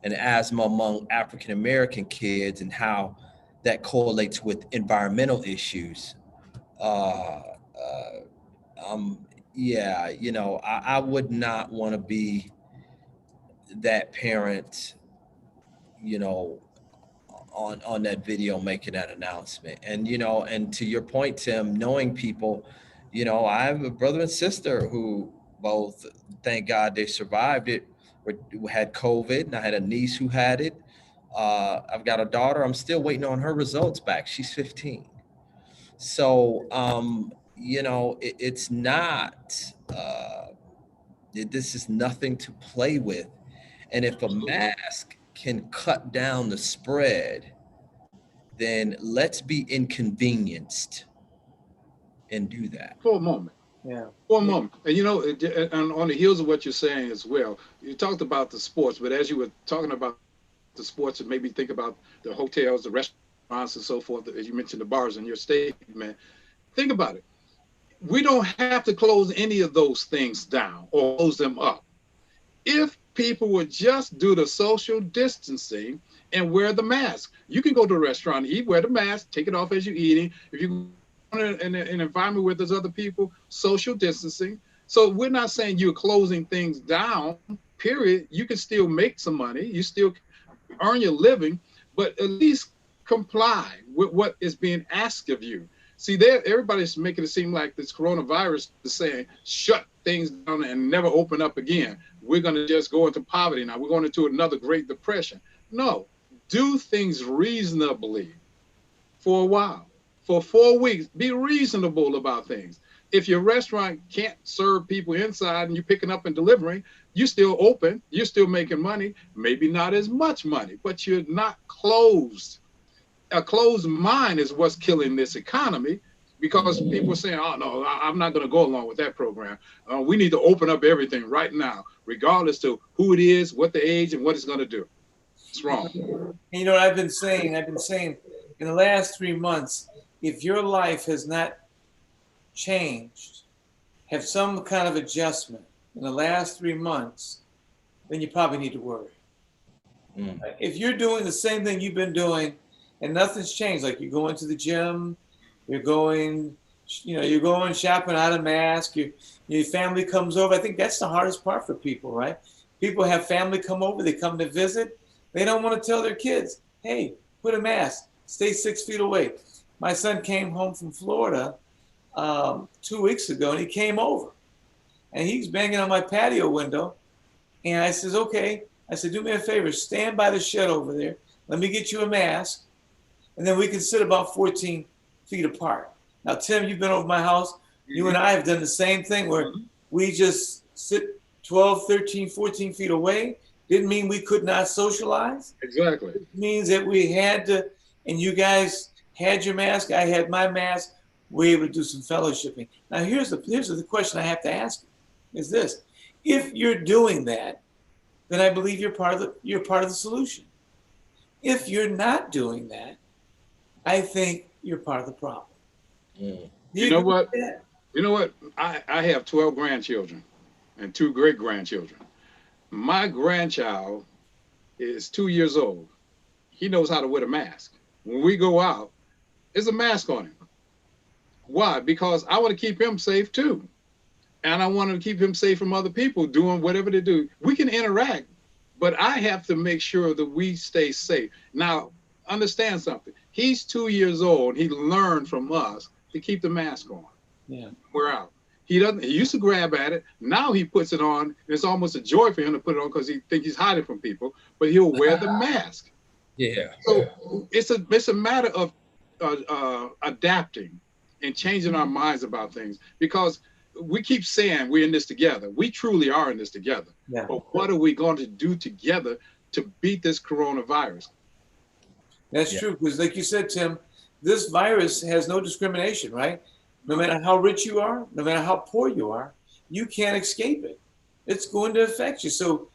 among African-American kids, and how that correlates with environmental issues. Yeah, you know, I would not want to be that parent, you know, on that video making that announcement. And, you know, and to your point, Tim, knowing people, you know, I have a brother and sister who both, thank God they survived it, who had COVID, and I had a niece who had it. I've got a daughter, I'm still waiting on her results back. She's 15. So, you know, it's not, this is nothing to play with. And if a mask can cut down the spread, then let's be inconvenienced and do that. For a moment. Yeah. For a moment. And you know, and on the heels of what you're saying as well, you talked about the sports, but as you were talking about the sports, it made me think about the hotels, the restaurants and so forth, as you mentioned the bars in your statement. Think about it. We don't have to close any of those things down or close them up. If people would just do the social distancing and wear the mask. You can go to a restaurant, eat, wear the mask, take it off as you're eating. If you go in an environment where there's other people, social distancing. So we're not saying you're closing things down, period. You can still make some money. You still earn your living, but at least comply with what is being asked of you. See, everybody's making it seem like this coronavirus is saying, shut things down and never open up again. We're going to just go into poverty now. We're going into another Great Depression. No, do things reasonably for a while. For 4 weeks, be reasonable about things. If your restaurant can't serve people inside and you're picking up and delivering, you're still open, you're still making money, maybe not as much money, but you're not closed. A closed mind is what's killing this economy, because people are saying, oh, no, I'm not going to go along with that program. We need to open up everything right now, regardless to who it is, what the age, and what it's going to do. It's wrong. You know what I've been saying in the last 3 months, if your life has not changed, have some kind of adjustment in the last 3 months, then you probably need to worry. If you're doing the same thing you've been doing and nothing's changed, like you're going to the gym, you're going shopping out of mask, your family comes over. I think that's the hardest part for people, right? People have family come over, they come to visit. They don't want to tell their kids, hey, put a mask, stay 6 feet away. My son came home from Florida 2 weeks ago, and he came over. And he's banging on my patio window. And I says, okay. I said, do me a favor, stand by the shed over there. Let me get you a mask. And then we can sit about 14 feet apart. Now, Tim, you've been over my house. You and I have done the same thing where we just sit 12, 13, 14 feet away. Didn't mean we could not socialize. Exactly. It means that we had to, and you guys had your mask, I had my mask, we were able to do some fellowshipping. Now, here's the question I have to ask you, is this. If you're doing that, then I believe you're part of the solution. If you're not doing that, I think you're part of the problem. You know what? You know what? I have 12 grandchildren and 2 great-grandchildren. My grandchild is 2 years old. He knows how to wear a mask. When we go out, there's a mask on him. Why? Because I want to keep him safe too. And I want to keep him safe from other people doing whatever they do. We can interact, but I have to make sure that we stay safe. Now, understand something. He's 2 years old. He learned from us to keep the mask on. Yeah. We're out. He used to grab at it. Now he puts it on. It's almost a joy for him to put it on because he thinks he's hiding from people, but he'll wear the mask. Yeah. So it's a matter of adapting and changing our minds about things, because we keep saying we're in this together. We truly are in this together. Yeah. But what are we going to do together to beat this coronavirus? That's true, because like you said, Tim, this virus has no discrimination, right? No matter how rich you are, no matter how poor you are, you can't escape it. It's going to affect you. So,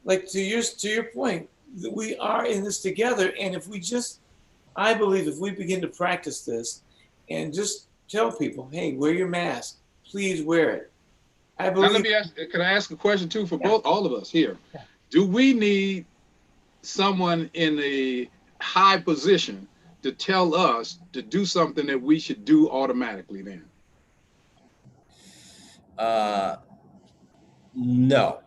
like to your point, we are in this together, and if we just, I believe, if we begin to practice this, and just tell people, hey, wear your mask, please wear it. I believe. Now let me ask. Can I ask a question too for all of us here? Yeah. Do we need someone in a high position to tell us to do something that we should do automatically then? No.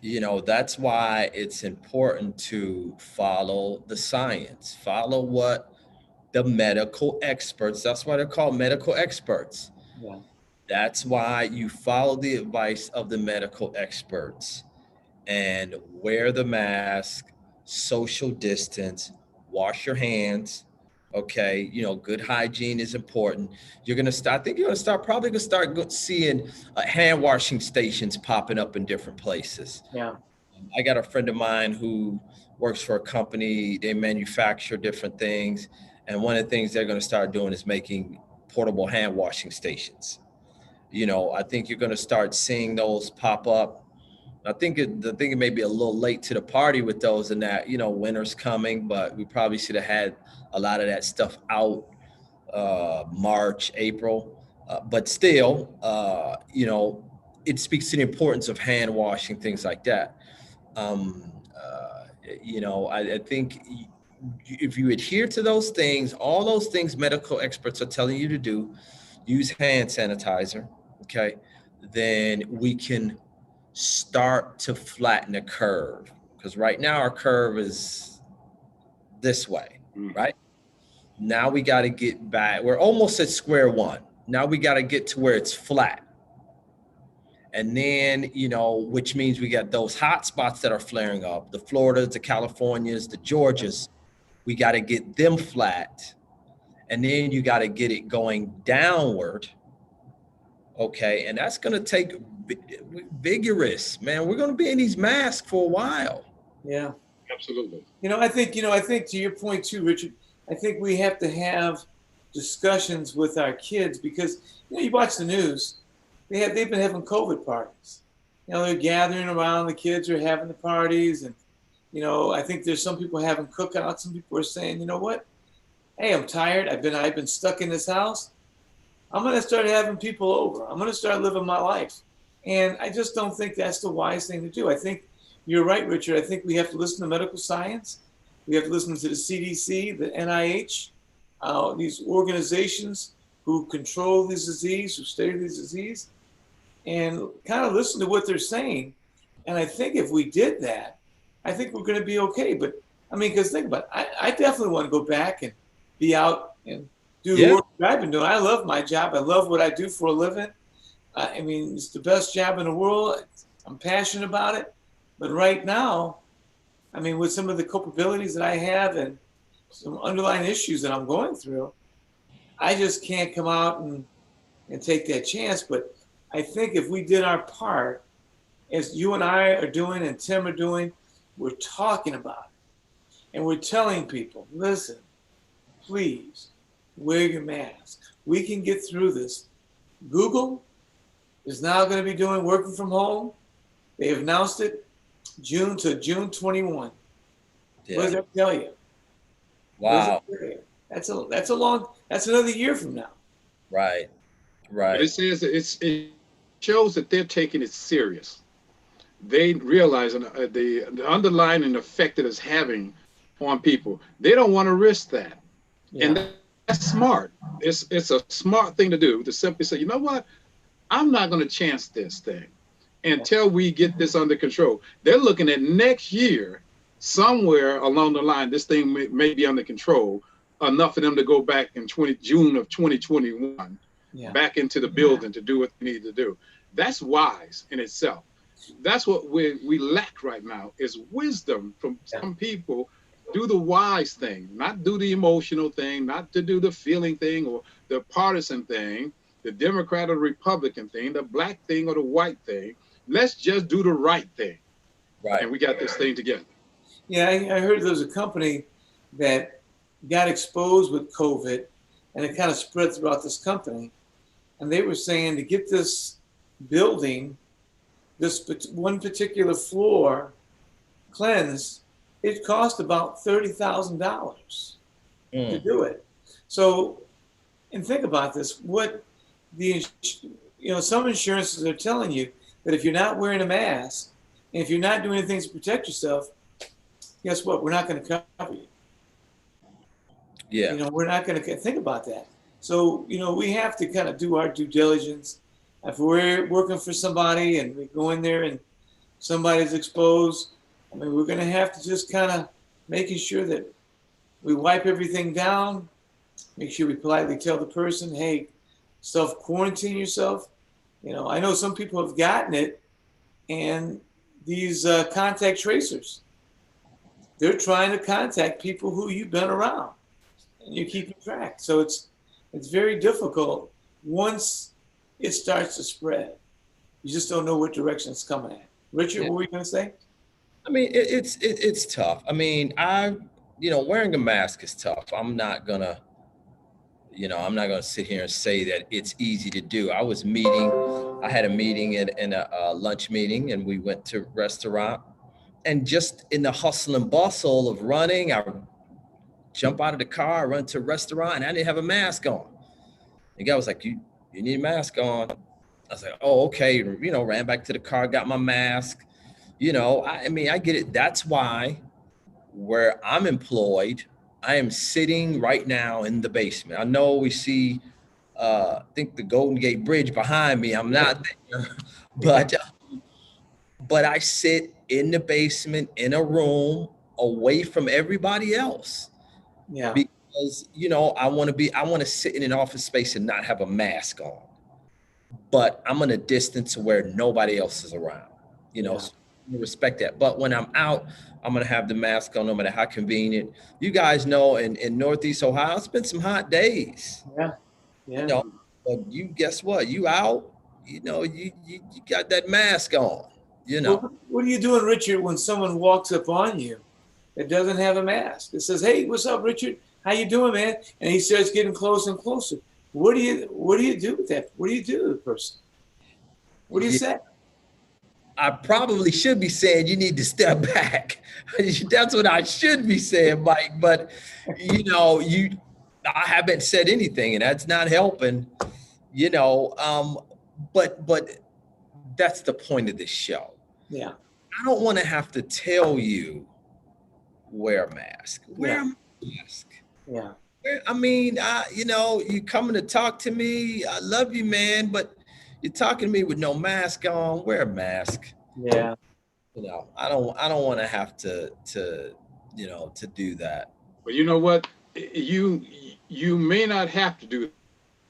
You know, that's why it's important to follow the science, follow what the medical experts, that's why they're called medical experts. Yeah. That's why you follow the advice of the medical experts and wear the mask, social distance, wash your hands. Okay, you know, good hygiene is important. You're gonna start. I think you're gonna start. Probably gonna start seeing hand washing stations popping up in different places. Yeah. I got a friend of mine who works for a company. They manufacture different things, and one of the things they're gonna start doing is making portable hand washing stations. You know, I think you're gonna start seeing those pop up. I think it may be a little late to the party with those, and that, you know, winter's coming, but we probably should have had a lot of that stuff out March, April. But still, you know, it speaks to the importance of hand washing, things like that. You know, I think if you adhere to those things, all those things medical experts are telling you to do, use hand sanitizer, okay, then we can start to flatten the curve, because right now our curve is this way, right? Now we got to get back. We're almost at square one. Now we got to get to where it's flat. And then, you know, which means we got those hot spots that are flaring up, the Floridas, the Californias, the Georgias. We got to get them flat. And then you got to get it going downward. Okay. And that's going to take vigorous, man. We're going to be in these masks for a while. Yeah, absolutely. I think to your point too, Richard, I think we have to have discussions with our kids, because, you watch the news, they've been having COVID parties. They're gathering around, the kids are having the parties. And, I think there's some people having cookouts. Some people are saying, you know what? Hey, I'm tired. I've been stuck in this house. I'm going to start having people over. I'm going to start living my life. And I just don't think that's the wise thing to do. I think you're right, Richard. I think we have to listen to medical science. We have to listen to the CDC, the NIH, these organizations who control this disease, who study this disease, and kind of listen to what they're saying. And I think if we did that, I think we're going to be okay. But I mean, because think about it, I definitely want to go back and be out and do the work that I've been doing. I love my job. I love what I do for a living. I mean, it's the best job in the world. I'm passionate about it. But right now, I mean, with some of the culpabilities that I have and some underlying issues that I'm going through, I just can't come out and take that chance. But I think if we did our part, as you and I are doing and Tim are doing, we're talking about it. And we're telling people, listen, please wear your mask. We can get through this. Google is now going to be doing working from home. They have announced it June 21. Yeah. What does that tell you? Wow. That's another year from now. Right. It says it shows that they're taking it serious. They realize the underlying effect that it's having on people. They don't want to risk that. Yeah. And that's smart. It's a smart thing to do, to simply say, you know what? I'm not going to chance this thing until we get this under control. They're looking at next year, somewhere along the line, this thing may be under control enough for them to go back in June of 2021, back into the building to do what they need to do. That's wise in itself. That's what we lack right now, is wisdom from some people do the wise thing, not do the emotional thing, not to do the feeling thing or the partisan thing, the Democrat or Republican thing, the black thing or the white thing. Let's just do the right thing. Right. And we got this thing together. Yeah, I heard there was a company that got exposed with COVID, and it kind of spread throughout this company. And they were saying to get this building, this one particular floor cleansed, it cost about $30,000 to do it. So, and think about this, what the, some insurances are telling you that if you're not wearing a mask, and if you're not doing anything to protect yourself, guess what? We're not going to cover you. Yeah. We're not going to think about that. So, we have to kind of do our due diligence. If we're working for somebody and we go in there and somebody's exposed, I mean, we're going to have to just kind of making sure that we wipe everything down, make sure we politely tell the person, hey, self-quarantine yourself. I know some people have gotten it, and these contact tracers, they're trying to contact people who you've been around, and you're keeping track. So it's very difficult once it starts to spread. You just don't know what direction it's coming at. Richard, what were you going to say? I mean, it's tough. I mean, wearing a mask is tough. I'm not gonna sit here and say that it's easy to do. I had a meeting in a lunch meeting, and we went to a restaurant, and just in the hustle and bustle of running, I jump out of the car, run to a restaurant, and I didn't have a mask on. The guy was like, you need a mask on. I was like, oh, okay. Ran back to the car, got my mask. I mean, I get it. That's why where I'm employed, I am sitting right now in the basement. I know we see, I think the Golden Gate Bridge behind me. I'm not there, but I sit in the basement in a room away from everybody else. Yeah. Because, I want to sit in an office space and not have a mask on, but I'm in a distance where nobody else is around, so I respect that. But when I'm out, I'm going to have the mask on no matter how convenient. You guys know in Northeast Ohio, it's been some hot days. Yeah. But you guess what? You out, you got that mask on, Well, what are you doing, Richard, when someone walks up on you that doesn't have a mask? It says, hey, what's up, Richard? How you doing, man? And he starts getting closer and closer. What do you do with that? What do you do to the person? What do you say? I probably should be saying you need to step back. That's what I should be saying, Mike. But I haven't said anything, and that's not helping. But that's the point of this show. Yeah. I don't want to have to tell you wear a mask. Wear a mask. Yeah. I mean, you coming to talk to me. I love you, man, but you're talking to me with no mask on. Wear a mask. Yeah. I don't want to have to do that. But you know what? You may not have to do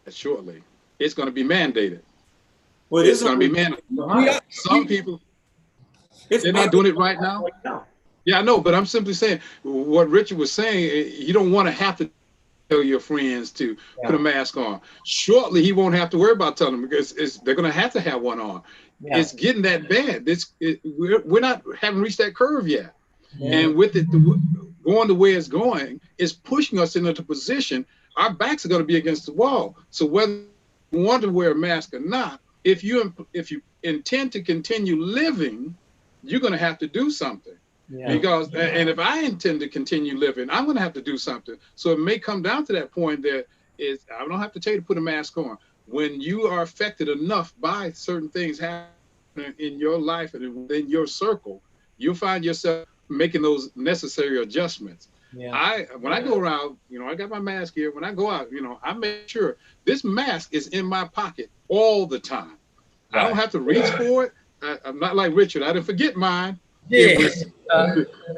that shortly. It's going to be mandated. Well, it's going to be mandated. Some people, they're not doing it right now. Yeah, I know, but I'm simply saying what Richard was saying. You don't want to have to tell your friends to put a mask on. Shortly, he won't have to worry about telling them because they're going to have one on. Yeah. It's getting that bad. Haven't reached that curve yet. Yeah. And with it going the way it's going, it's pushing us into the position. Our backs are going to be against the wall. So whether you want to wear a mask or not, if you intend to continue living, you're going to have to do something. Yeah. Because and if I intend to continue living, I'm going to have to do something. So it may come down to that point that I don't have to tell you to put a mask on. When you are affected enough by certain things happening in your life and within your circle, you'll find yourself making those necessary adjustments. Yeah. When I go around, I got my mask here. When I go out, I make sure this mask is in my pocket all the time. Right. I don't have to reach for it. I'm not like Richard. I didn't forget mine. Yeah.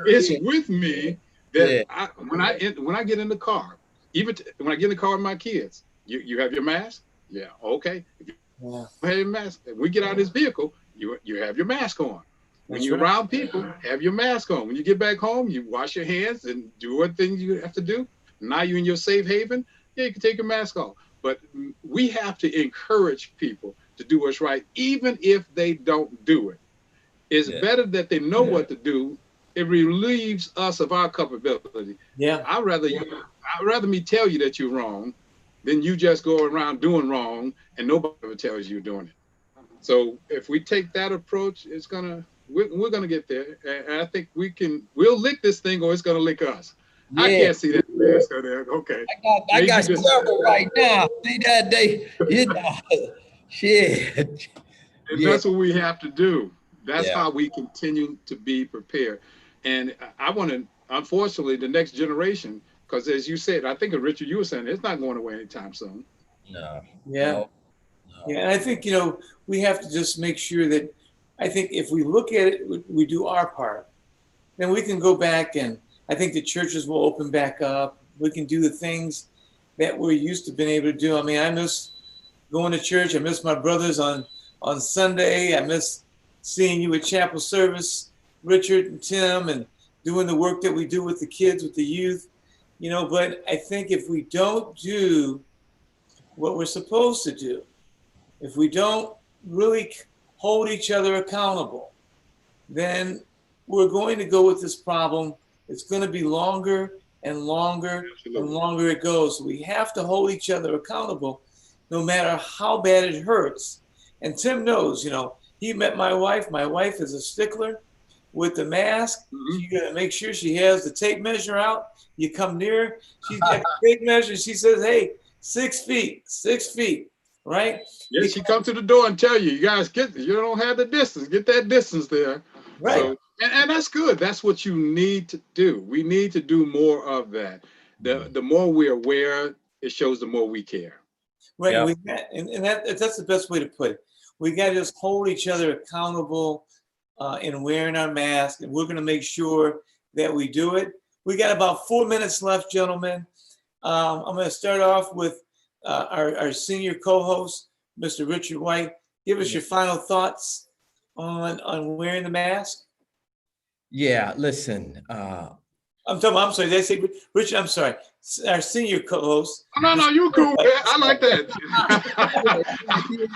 It's with me that when I get in the car, even when I get in the car with my kids, you have your mask? Yeah, okay. If you have your mask, if we get out of this vehicle, you have your mask on. When you're around people, have your mask on. When you get back home, you wash your hands and do what things you have to do. Now you're in your safe haven, yeah, you can take your mask off. But we have to encourage people to do what's right, even if they don't do it. It's better that they know what to do. It relieves us of our culpability. Yeah. I'd rather me tell you that you're wrong than you just go around doing wrong and nobody ever tells you you're doing it. So if we take that approach, we're gonna get there. And I think we'll lick this thing or it's gonna lick us. Yeah. I can't see that mask on there. Okay. I got several right now. See that shit. And that's what we have to do. That's how we continue to be prepared. And I want to, unfortunately, the next generation, because as you said, I think Richard, you were saying it's not going away anytime soon. No. Yeah. No. Yeah. And I think, we have to just make sure that, I think if we look at it, we do our part, then we can go back, and I think the churches will open back up. We can do the things that we're used to being able to do. I mean, I miss going to church. I miss my brothers on Sunday. I miss seeing you at chapel service, Richard and Tim, and doing the work that we do with the kids, with the youth, but I think if we don't do what we're supposed to do, if we don't really hold each other accountable, then we're going to go with this problem. It's going to be longer and longer and longer it goes. We have to hold each other accountable no matter how bad it hurts. And Tim knows, he met my wife. My wife is a stickler with the mask. She's going to make sure she has the tape measure out. You come near, she's got the tape measure. She says, hey, 6 feet, right? Yeah, she comes to the door and tell you, you guys you don't have the distance. Get that distance there. Right. So, and that's good. That's what you need to do. We need to do more of that. The more we're aware, it shows the more we care. Right. Yeah. And that's the best way to put it. We got to just hold each other accountable in wearing our mask, and we're going to make sure that we do it. We got about 4 minutes left, gentlemen. I'm going to start off with our senior co-host, Mr. Richard White. Give us your final thoughts on wearing the mask. Yeah, listen. I'm sorry. Did I say Richard? I'm sorry. Our senior co-host. No, you're cool, man. I like that.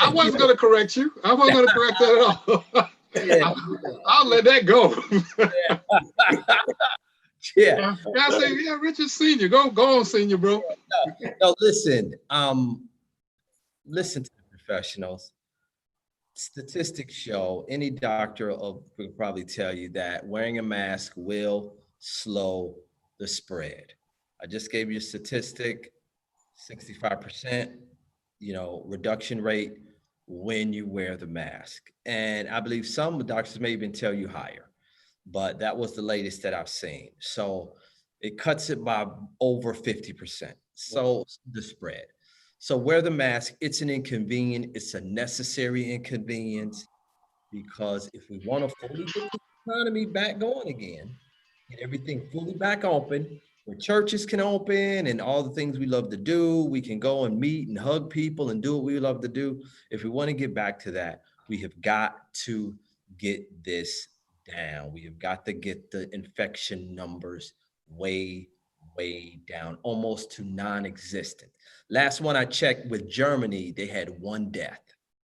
I wasn't going to correct you. I wasn't going to correct that at all. Yeah. I'll let that go. Yeah. I say, Richard Senior. Go on, Senior, bro. No, listen. Listen to the professionals. Statistics show, any doctor will probably tell you that wearing a mask will slow the spread. I just gave you a statistic, 65%, reduction rate when you wear the mask. And I believe some doctors may even tell you higher, but that was the latest that I've seen. So it cuts it by over 50%. So the spread. So wear the mask. It's an inconvenience. It's a necessary inconvenience, because if we want to fully get the economy back going again, get everything fully back open, where churches can open and all the things we love to do, we can go and meet and hug people and do what we love to do. If we want to get back to that, we have got to get this down. We have got to get the infection numbers way down, almost to non-existent. Last one I checked with Germany, they had 1 death.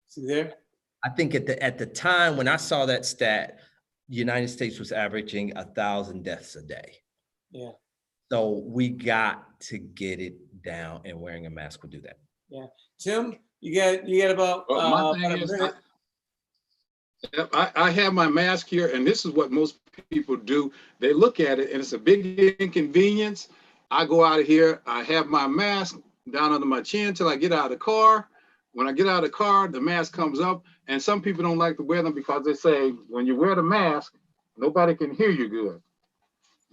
See there? I think at the time when I saw that stat, the United States was averaging 1,000 deaths a day. Yeah. So we got to get it down, and wearing a mask will do that. Yeah. Tim, you got about my thing a is, minute. I have my mask here, and this is what most people do. They look at it, and it's a big inconvenience. I go out of here, I have my mask down under my chin till I get out of the car. When I get out of the car, the mask comes up, and some people don't like to wear them because they say, when you wear the mask, nobody can hear you good.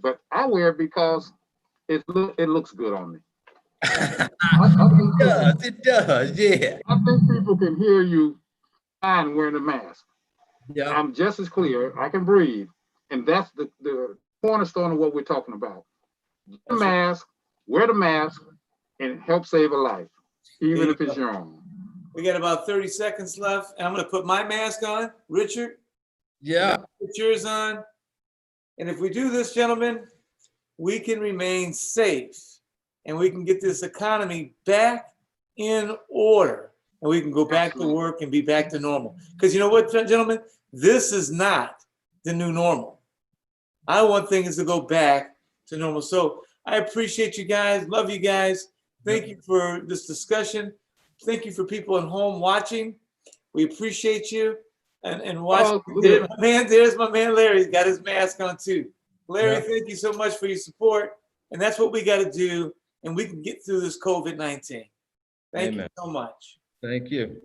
But I wear it because it looks good on me. It does, yeah. I think people can hear you fine wearing a mask. Yeah. I'm just as clear, I can breathe. And that's the cornerstone of what we're talking about. Wear the mask, and help save a life, even if it's your own. We got about 30 seconds left. And I'm going to put my mask on. Richard, Yeah. Put yours on. And if we do this, gentlemen, we can remain safe and we can get this economy back in order and we can go back to work and be back to normal. Because you know what, gentlemen? This is not the new normal. I want things to go back to normal. So I appreciate you guys. Love you guys. Thank you for this discussion. Thank you for people at home watching. We appreciate you and watch. There's my man Larry. He's got his mask on too. Larry, thank you so much for your support. And that's what we got to do. And we can get through this COVID-19. Thank you so much. Thank you.